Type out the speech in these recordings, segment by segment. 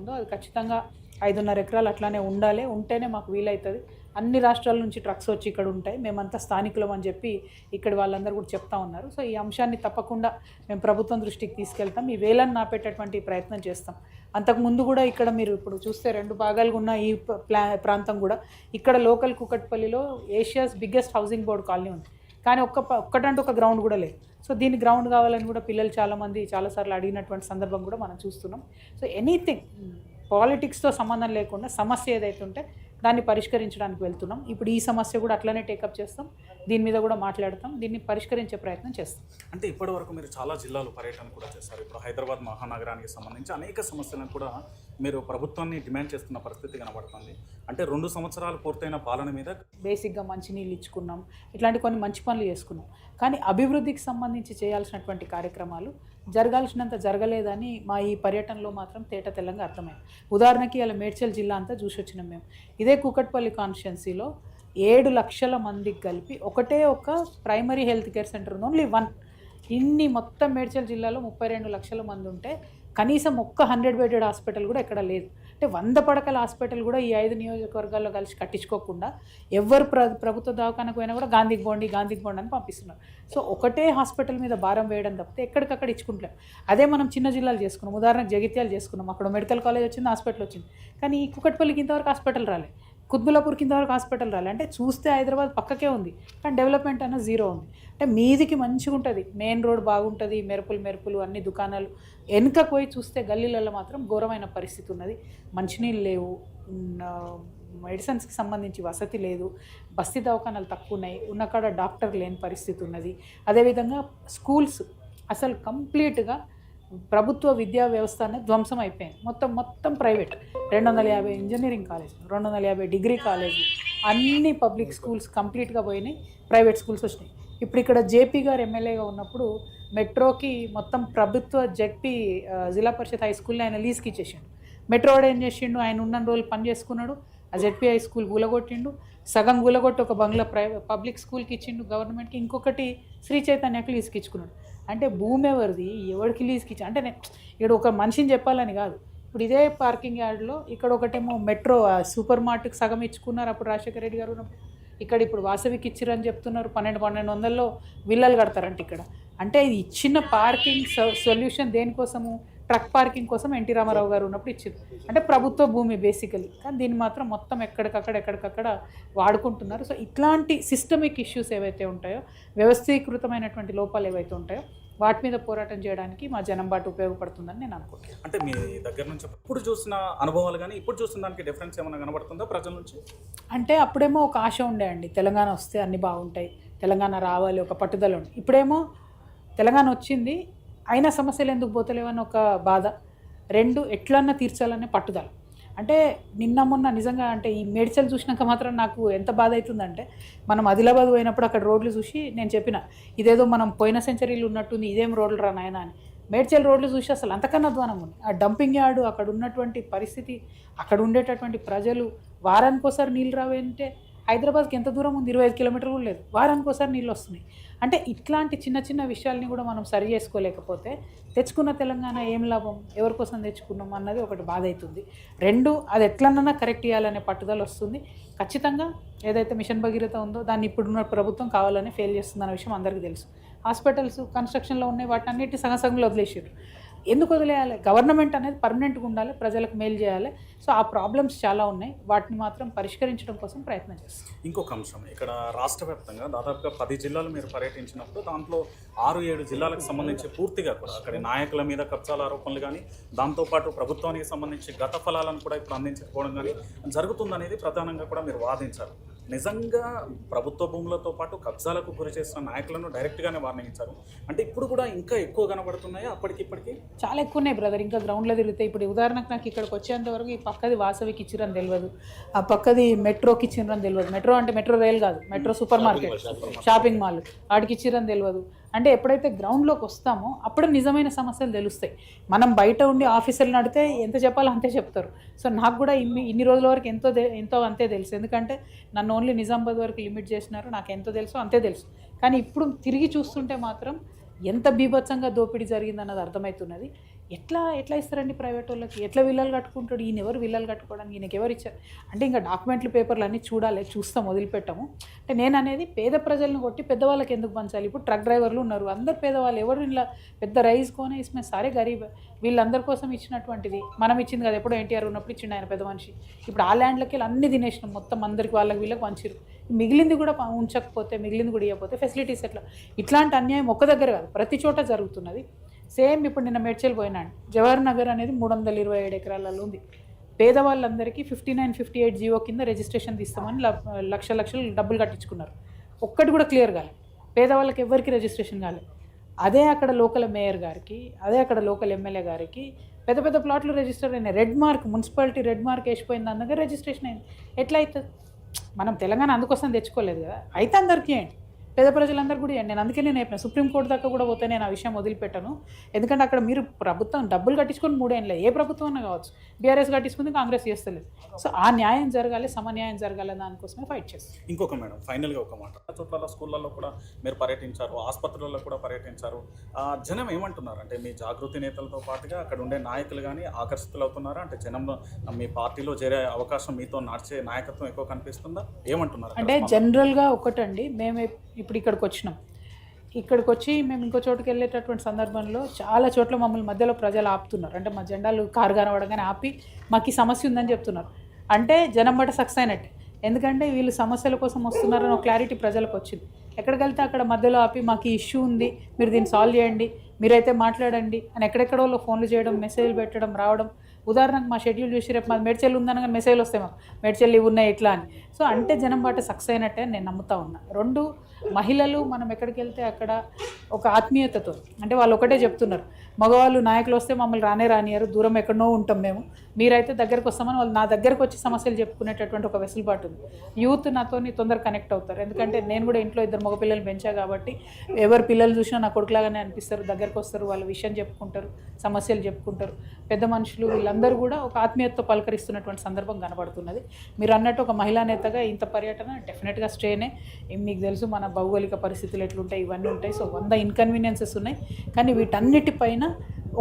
ఉందో అది ఖచ్చితంగా 5.5 ఎకరాలు అట్లానే ఉండాలి. ఉంటేనే మాకు వీలవుతుంది. అన్ని రాష్ట్రాల నుంచి ట్రక్స్ వచ్చి ఇక్కడ ఉంటాయి, మేమంతా స్థానికులం అని చెప్పి ఇక్కడ వాళ్ళందరూ కూడా చెప్తా ఉన్నారు. సో ఈ అంశాన్ని తప్పకుండా మేము ప్రభుత్వం దృష్టికి తీసుకెళ్తాం. ఈ వేలను నాపేటటువంటి ప్రయత్నం చేస్తాం. అంతకుముందు కూడా ఇక్కడ మీరు ఇప్పుడు చూస్తే 2 భాగాలుగా ఉన్న ఈ ప్రాంతం కూడా ఇక్కడ లోకల్ కూకట్పల్లిలో Asia's biggest housing board colony ఉంది. కానీ ఒక్కటంటే ఒక గ్రౌండ్ కూడా లేదు. సో దీని గ్రౌండ్ కావాలని కూడా పిల్లలు చాలామంది చాలాసార్లు అడిగినటువంటి సందర్భం కూడా మనం చూస్తున్నాం. సో ఎనీథింగ్ పాలిటిక్స్తో సంబంధం లేకుండా సమస్య ఏదైతే ఉంటే దాన్ని పరిష్కరించడానికి వెళ్తున్నాం. ఇప్పుడు ఈ సమస్య కూడా అట్లనే టేకప్ చేస్తాం, దీని మీద కూడా మాట్లాడతాం, దీన్ని పరిష్కరించే ప్రయత్నం చేస్తాం. అంటే ఇప్పటి వరకు మీరు చాలా జిల్లాలు పర్యటన కూడా చేస్తారు. ఇప్పుడు హైదరాబాద్ మహానగరానికి సంబంధించి అనేక సమస్యలను కూడా మీరు ప్రభుత్వాన్ని డిమాండ్ చేస్తున్న పరిస్థితి కనబడుతుంది. అంటే 2 సంవత్సరాలు పూర్తయిన పాలన మీద బేసిక్గా మంచినీళ్ళు ఇచ్చుకున్నాం, ఇట్లాంటి కొన్ని మంచి పనులు చేసుకున్నాం. కానీ అభివృద్ధికి సంబంధించి చేయాల్సినటువంటి కార్యక్రమాలు జరగాల్సినంత జరగలేదని మా ఈ పర్యటనలో మాత్రం తేట తెల్లంగా అర్థమైంది. ఉదాహరణకి ఇలా మేడ్చల్ జిల్లా అంతా చూసి వచ్చినాం మేము. ఇదే కూకట్పల్లి కాన్స్టిట్యున్సీలో 7 లక్షల మందికి కలిపి ఒకటే ఒక ప్రైమరీ హెల్త్ కేర్ సెంటర్ ఉంది, ఓన్లీ 1. ఇన్ని మొత్తం మేడ్చల్ జిల్లాలో 32 లక్షల మంది ఉంటే కనీసం ఒక్క 100 బెడెడ్ హాస్పిటల్ కూడా ఎక్కడ లేదు. అంటే 100 పడకల హాస్పిటల్ కూడా ఈ 5 నియోజకవర్గాల్లో కలిసి కట్టించుకోకుండా ఎవరు ప్రభుత్వ దవాఖానకు పోయినా కూడా గాంధీకి పోండి అని పంపిస్తున్నారు. సో ఒకటే హాస్పిటల్ మీద భారం వేయడం తప్పితే ఎక్కడికక్కడ ఇచ్చుకుంటాం. అదే మనం చిన్న జిల్లాలు చేసుకున్నాం, ఉదాహరణకు జగిత్యాలు చేసుకున్నాం, అక్కడ మెడికల్ కాలేజ్ వచ్చింది, హాస్పిటల్ వచ్చింది. కానీ ఈ కుకట్పల్లికి ఇంతవరకు హాస్పిటల్ రాలే, కుత్బులాపూర్ కింద వరకు హాస్పిటల్ రాలే. అంటే చూస్తే హైదరాబాద్ పక్కకే ఉంది, కానీ డెవలప్మెంట్ అన్న జీరో ఉంది. అంటే మీదికి మంచిగా ఉంటుంది, మెయిన్ రోడ్ బాగుంటుంది, మెరుపులు అన్ని దుకాణాలు. వెనుకకు పోయి చూస్తే గల్లీలలో మాత్రం ఘోరమైన పరిస్థితి ఉన్నది. మంచినీళ్ళు లేవు, మెడిసిన్స్కి సంబంధించి వసతి లేదు, బస్తీ దవాఖానాలు తక్కువ ఉన్నాయి, ఉన్నకాడ డాక్టర్ లేని పరిస్థితి ఉన్నది. అదేవిధంగా స్కూల్స్ అసలు కంప్లీట్గా ప్రభుత్వ విద్యా వ్యవస్థ అనేది ధ్వంసం అయిపోయింది. మొత్తం private. 250 engineering college, 250 degree college, అన్ని పబ్లిక్ స్కూల్స్ కంప్లీట్గా పోయినాయి, ప్రైవేట్ స్కూల్స్ వచ్చినాయి. ఇప్పుడు ఇక్కడ జేపీ గారు ఎమ్మెల్యేగా ఉన్నప్పుడు మెట్రోకి మొత్తం ప్రభుత్వ జెడ్పీ జిల్లా పరిషత్ హై స్కూల్ని ఆయన లీజ్కి ఇచ్చేసిండు. మెట్రో ఏం చేసిండు, ఆయన ఉన్న రోజులు పని చేసుకున్నాడు, ఆ జెడ్పీ హై స్కూల్ గులగొట్టిండు, సగం గులగొట్టి ఒక బంగ్లా పబ్లిక్ స్కూల్కి ఇచ్చిండు గవర్నమెంట్కి, ఇంకొకటి శ్రీ చైతన్యకి లీజ్కి ఇచ్చుకున్నాడు. అంటే భూమి ఎవరికి లీజ్కి ఇచ్చి అంటే ఇక్కడ ఒక మనిషిని చెప్పాలని కాదు. ఇప్పుడు ఇదే పార్కింగ్ యార్డ్లో ఇక్కడ ఒకటేమో మెట్రో సూపర్ మార్ట్కి సగం ఇచ్చుకున్నారు అప్పుడు రాజశేఖర రెడ్డి గారు ఉన్నప్పుడు. ఇక్కడ ఇప్పుడు వాసవికి ఇచ్చిరని చెప్తున్నారు, 1200 విల్లలు కడతారంట ఇక్కడ. అంటే ఇది ఇచ్చిన పార్కింగ్ సొల్యూషన్ దేనికోసము, ట్రక్ పార్కింగ్ కోసం ఎన్టీ రామారావు గారు ఉన్నప్పుడు ఇచ్చారు. అంటే ప్రభుత్వ భూమి బేసికలీ, కానీ దీన్ని మాత్రం మొత్తం ఎక్కడికక్కడ వాడుకుంటున్నారు. సో ఇట్లాంటి సిస్టమిక్ ఇష్యూస్ ఏవైతే ఉంటాయో, వ్యవస్థీకృతమైనటువంటి లోపాలు ఏవైతే ఉంటాయో వాటి మీద పోరాటం చేయడానికి మా జనం బాటు ఉపయోగపడుతుందని నేను అనుకుంటున్నాను. అంటే మీ దగ్గర నుంచి ఇప్పుడు చూసిన అనుభవాలు కానీ ఇప్పుడు చూసిన దానికి డిఫరెన్స్ ఏమైనా కనబడుతుందా ప్రజల నుంచి? అంటే అప్పుడేమో ఒక ఆశ ఉండేయండి, తెలంగాణ వస్తే అన్నీ బాగుంటాయి, తెలంగాణ రావాలి, ఒక పట్టుదల ఉంది. ఇప్పుడేమో తెలంగాణ వచ్చింది అయినా సమస్యలు ఎందుకు పోతలేవని ఒక బాధ, 2 ఎట్లన్నా తీర్చాలనే పట్టుదల. అంటే నిన్న మొన్న నిజంగా అంటే ఈ మేడ్చల్ చూసినాక మాత్రం నాకు ఎంత బాధ అవుతుందంటే, మనం ఆదిలాబాద్ పోయినప్పుడు అక్కడ రోడ్లు చూసి నేను చెప్పిన ఇదేదో మనం పోయిన సెంచరీలు ఉన్నట్టుంది, ఇదేం రోడ్లు రా నాయన అని. మేడ్చల్ రోడ్లు చూసి అసలు అంతకన్నా అధ్వానం ఉంది. ఆ డంపింగ్ యార్డు, అక్కడ ఉన్నటువంటి పరిస్థితి, అక్కడ ఉండేటటువంటి ప్రజలు, వారానికి ఒకసారి నీళ్ళు రావంటే హైదరాబాద్కి ఎంత దూరం ఉంది, 25 కిలోమీటర్లు కూడా లేదు, వారానికి ఒకసారి నీళ్ళు వస్తున్నాయి. అంటే ఇట్లాంటి చిన్న విషయాల్ని కూడా మనం సరి చేసుకోలేకపోతే తెచ్చుకున్న తెలంగాణ ఏం లాభం, ఎవరి కోసం తెచ్చుకున్నాం అన్నది ఒకటి బాధ అవుతుంది. 2 అది ఎట్లన్నా కరెక్ట్ చేయాలనే పట్టుదల వస్తుంది. ఖచ్చితంగా ఏదైతే మిషన్ భగీరథ ఉందో దాన్ని ఇప్పుడున్న ప్రభుత్వం కావాలని ఫెయిల్ చేస్తుందన్న విషయం అందరికీ తెలుసు. హాస్పిటల్స్ కన్స్ట్రక్షన్లో ఉన్నాయి, వాటిని అన్నిటి సగంలో వదిలేసారు. ఎందుకు వదిలేయాలి? గవర్నమెంట్ అనేది పర్మనెంట్గా ఉండాలి, ప్రజలకు మేలు చేయాలి. సో ఆ ప్రాబ్లమ్స్ చాలా ఉన్నాయి, వాటిని మాత్రం పరిష్కరించడం కోసం ప్రయత్నం చేస్తాం. ఇంకొక అంశం, ఇక్కడ రాష్ట్ర వ్యాప్తంగా దాదాపుగా 10 జిల్లాలు మీరు పర్యటించినప్పుడు దాంట్లో 6-7 జిల్లాలకు సంబంధించి పూర్తిగా కూడా అక్కడి నాయకుల మీద కబ్జాల ఆరోపణలు కానీ, దాంతోపాటు ప్రభుత్వానికి సంబంధించి గత ఫలాలను కూడా ఇప్పుడు అందించకపోవడం కానీ జరుగుతుందనేది ప్రధానంగా కూడా మీరు వాదించారు. నిజంగా ప్రభుత్వ భూములతో పాటు కబ్జాలకు గురి చేస్తున్న నాయకులను డైరెక్ట్గానే వార్నించారు. అంటే ఇప్పుడు కూడా ఇంకా ఎక్కువ కనబడుతున్నాయా? అప్పటికిప్పటికి చాలా ఎక్కువ ఉన్నాయి బ్రదర్, ఇంకా గ్రౌండ్లో తిరుగుతాయి. ఇప్పుడు ఉదాహరణకు నాకు ఇక్కడికి వచ్చేంత వరకు ఈ పక్కది వాసవికి ఇచ్చిరని తెలియదు, ఆ పక్కది మెట్రోకి ఇచ్చిరని తెలియదు. మెట్రో అంటే మెట్రో రైల్ కాదు, metro super market, shopping mall, వాడికి ఇచ్చిరని తెలియదు. అంటే ఎప్పుడైతే గ్రౌండ్లోకి వస్తామో అప్పుడు నిజమైన సమస్యలు తెలుస్తాయి. మనం బయట ఉండి ఆఫీసర్లు నడితే ఎంత చెప్పాలో అంతే చెప్తారు. సో నాకు కూడా ఇన్ని రోజుల వరకు ఎంతో అంతే తెలుసు, ఎందుకంటే నన్ను ఓన్లీ నిజామాబాద్ వరకు లిమిట్ చేసినారు, నాకు ఎంతో తెలుసు అంతే తెలుసు. కానీ ఇప్పుడు తిరిగి చూస్తుంటే మాత్రం ఎంత బీభత్సంగా దోపిడీ జరిగిందన్నది అర్థమవుతున్నది. ఎట్లా ఇస్తారండి ప్రైవేట్ వాళ్ళకి? ఎట్లా విల్లాలు కట్టుకుంటాడు? ఈయన ఎవరు విల్లాలు కట్టుకోవడానికి? ఈయనకి ఎవరు ఇచ్చారు? అంటే ఇంకా డాక్యుమెంట్లు పేపర్లు అన్నీ చూడాలి, చూస్తాం, వదిలిపెట్టాము. అంటే నేను అనేది పేద ప్రజలను కొట్టి పెద్దవాళ్ళకి ఎందుకు పంచాలి? ఇప్పుడు ట్రక్ డ్రైవర్లు ఉన్నారు, అందరు పేదవాళ్ళు, ఎవరు ఇలా పెద్ద రైస్ కోనే ఇస్మే సారే గరీబ్. వీళ్ళందరి కోసం ఇచ్చినటువంటిది మనం ఇచ్చింది కదా, ఎప్పుడో ఎన్టీఆర్ ఉన్నప్పుడు ఇచ్చిండు ఆయన పెద్ద మనిషి. ఇప్పుడు ఆ ల్యాండ్లకి వెళ్ళి అన్ని తినేసినాం మొత్తం, అందరికి వాళ్ళకి వీళ్ళకి పంచిరు. మిగిలింది కూడా ఉంచకపోతే, మిగిలింది కూడా ఇవ్వకపోతే ఫెసిలిటీస్ ఎట్లా? ఇట్లాంటి అన్యాయం ఒక్క దగ్గర కాదు, ప్రతి చోట జరుగుతున్నది. సేమ్ ఇప్పుడు నిన్న మేడ్చల్ పోయినాడు, జవహర్ నగర్ అనేది 327 ఎకరాలలో ఉంది. పేదవాళ్ళందరికీ 5958 జీవో కింద రిజిస్ట్రేషన్ తీస్తామని లక్షలు డబ్బులు కట్టించుకున్నారు. ఒక్కటి కూడా క్లియర్ కాలేదు, పేదవాళ్ళకి ఎవరికి రిజిస్ట్రేషన్ కాలేదు. అదే అక్కడ లోకల్ మేయర్ గారికి, అదే అక్కడ లోకల్ ఎమ్మెల్యే గారికి పెద్ద పెద్ద ప్లాట్లు రిజిస్టర్ అయినాయి. Red mark, municipality red mark వేసిపోయింది, అందుకే రిజిస్ట్రేషన్ అయింది. ఎట్లా అవుతుంది? మనం తెలంగాణ అందుకోసం తెచ్చుకోలేదు కదా, అయితే అందరికీ ఏంటి, పేద ప్రజలందరూ కూడా నేను అందుకే నేను చెప్పిన సుప్రీంకోర్టు దాకా కూడా పోతే నేను ఆ విషయం వదిలిపెట్టాను. ఎందుకంటే అక్కడ మీరు ప్రభుత్వం డబ్బులు కట్టించుకొని 3 ఏళ్ళే, ఏ ప్రభుత్వం అన్నా కావచ్చు, బీఆర్ఎస్ కట్టించుకుంది, కాంగ్రెస్ చేస్తలేదు. సో ఆ న్యాయం జరగాలి, సమన్యాయం జరగాలి, దానికోసమే ఫైట్ చేస్తాం. ఇంకొక మేడం, ఫైనల్గా ఒక మాట, చోట్ల స్కూళ్ళల్లో కూడా మీరు పర్యటించారు, ఆసుపత్రులలో కూడా పర్యటించారు. జనం ఏమంటున్నారు అంటే మీ జాగృతి నేతలతో పాటుగా అక్కడ ఉండే నాయకులు కానీ ఆకర్షితులు అవుతున్నారా? అంటే జనం మీ పార్టీలో చేరే అవకాశం, మీతో నడిచే నాయకత్వం ఎక్కువ కనిపిస్తుందా? ఏమంటున్నారు అంటే జనరల్గా ఒకటండి, మేము ఇప్పుడు ఇక్కడికి వచ్చి మేము ఇంకో చోటుకి వెళ్ళేటటువంటి సందర్భంలో చాలా చోట్ల మమ్మల్ని మధ్యలో ప్రజలు ఆపుతున్నారు. అంటే మా జెండాలు కారు కనబడగానే ఆపి మాకు ఈ సమస్య ఉందని చెప్తున్నారు. అంటే జనం బట్ట సక్సెస్ అయినట్టే, ఎందుకంటే వీళ్ళు సమస్యల కోసం వస్తున్నారని ఒక క్లారిటీ ప్రజలకు వచ్చింది. ఎక్కడికి వెళ్తే అక్కడ మధ్యలో ఆపి మాకు ఈ ఇష్యూ ఉంది, మీరు దీన్ని సాల్వ్ చేయండి, మీరైతే మాట్లాడండి అని ఎక్కడెక్కడో ఫోన్లు చేయడం, మెసేజ్లు పెట్టడం, రావడం. ఉదాహరణకు మా షెడ్యూల్ చూసి రేపు మాది మేడ్చల్ ఉందనగా మెసేజ్లు వస్తాయి మాకు, మేడ్చల్ ఇవి ఉన్నాయి ఇట్లా అని. సో అంటే జనం బాట సక్సెస్ అయినట్టే నేను నమ్ముతా ఉన్నా. 2, మహిళలు మనం ఎక్కడికి వెళ్తే అక్కడ ఒక ఆత్మీయతతో, అంటే వాళ్ళు ఒకటే చెప్తున్నారు, మగవాళ్ళు నాయకులు వస్తే మమ్మల్ని రానియారు, దూరం ఎక్కడనో ఉంటాం మేము, మీరైతే దగ్గరకు వస్తామని వాళ్ళు నా దగ్గరకు వచ్చి సమస్యలు చెప్పుకునేటటువంటి ఒక వెసులుబాటు ఉంది. యూత్ నాతో తొందరగా కనెక్ట్ అవుతారు, ఎందుకంటే నేను కూడా ఇంట్లో 2 మగ పిల్లలు పెంచా కాబట్టి ఎవరు పిల్లలు చూసినా నా కొడుకులాగానే అనిపిస్తారు, దగ్గరకు వస్తారు, వాళ్ళ విషయం చెప్పుకుంటారు, సమస్యలు చెప్పుకుంటారు. పెద్ద మనుషులు వీళ్ళందరూ కూడా ఒక ఆత్మీయతతో పలకరిస్తున్నటువంటి సందర్భం కనబడుతున్నది. మీరు అన్నట్టు ఒక మహిళా నేతగా ఇంత పర్యటన డెఫినెట్గా స్ట్రేనే. మీకు తెలుసు మన భౌగోళిక పరిస్థితులు ఎట్లుంటాయి, ఇవన్నీ ఉంటాయి. సో 100 ఇన్కన్వీనియన్సెస్ ఉన్నాయి, కానీ వీటన్నిటిపైన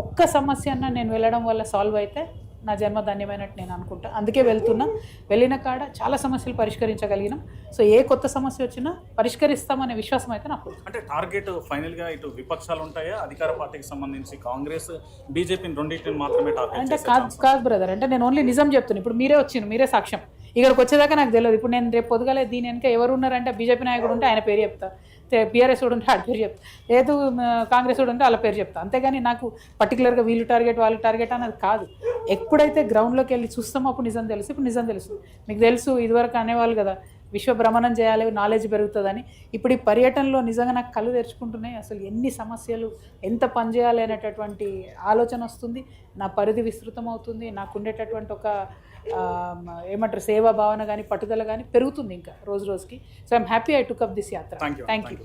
ఒక్క సమస్య అన్న నేను వెళ్ళడం వల్ల సాల్వ్ అయితే నా జన్మ ధన్యమైనట్టు నేను అనుకుంటా. అందుకే వెళ్తున్నా. వెళ్ళిన కాడ చాలా సమస్యలు పరిష్కరించగలిగినాం. సో ఏ కొత్త సమస్య వచ్చినా పరిష్కరిస్తామనే విశ్వాసం అయితే నాకు. అంటే టార్గెట్ ఫైనల్గా ఇటు విపక్షాలు ఉంటాయా, అధికార పార్టీకి సంబంధించి కాంగ్రెస్, బీజేపీని రెండింటిని మాత్రమే టార్గెట్ అంటే కాదు బ్రదర్, అంటే నేను ఓన్లీ నిజం చెప్తున్నాను. ఇప్పుడు మీరే వచ్చింది, మీరే సాక్ష్యం. ఇక్కడికి వచ్చేదాకా నాకు తెలియదు. ఇప్పుడు నేను రేపు పొద్దుగాలే దీని వెనక ఎవరు ఉన్నారంటే బీజేపీ నాయకుడు ఉంటే ఆయన పేరు చెప్తా, బీఆర్ఎస్ వాడు ఉంటే ఆడ పేరు చెప్తా, లేదు కాంగ్రెస్ వాడు ఉంటే వాళ్ళ పేరు చెప్తా. అంతేగాని నాకు పర్టికులర్గా వీళ్ళు టార్గెట్ వాళ్ళు టార్గెట్ అనేది కాదు. ఎప్పుడైతే గ్రౌండ్లోకి వెళ్ళి చూస్తామో అప్పుడు నిజం తెలుసు. ఇప్పుడు నిజం తెలుసు. మీకు తెలుసు ఇదివరకు అనేవాళ్ళు కదా విశ్వభ్రమణం చేయాలి, నాలెడ్జ్ పెరుగుతుందని. ఇప్పుడు ఈ పర్యటనలో నిజంగా నాకు కళ్ళు తెరుచుకుంటున్నాయి. అసలు ఎన్ని సమస్యలు, ఎంత పని చేయాలి అనేటటువంటి ఆలోచన వస్తుంది. నా పరిధి విస్తృతం అవుతుంది. నాకు ఉండేటటువంటి ఒక ఏమంటారు సేవా భావన కానీ పట్టుదల కానీ పెరుగుతుంది ఇంకా రోజు రోజుకి. So I'm happy I took up this yatra. Thank you.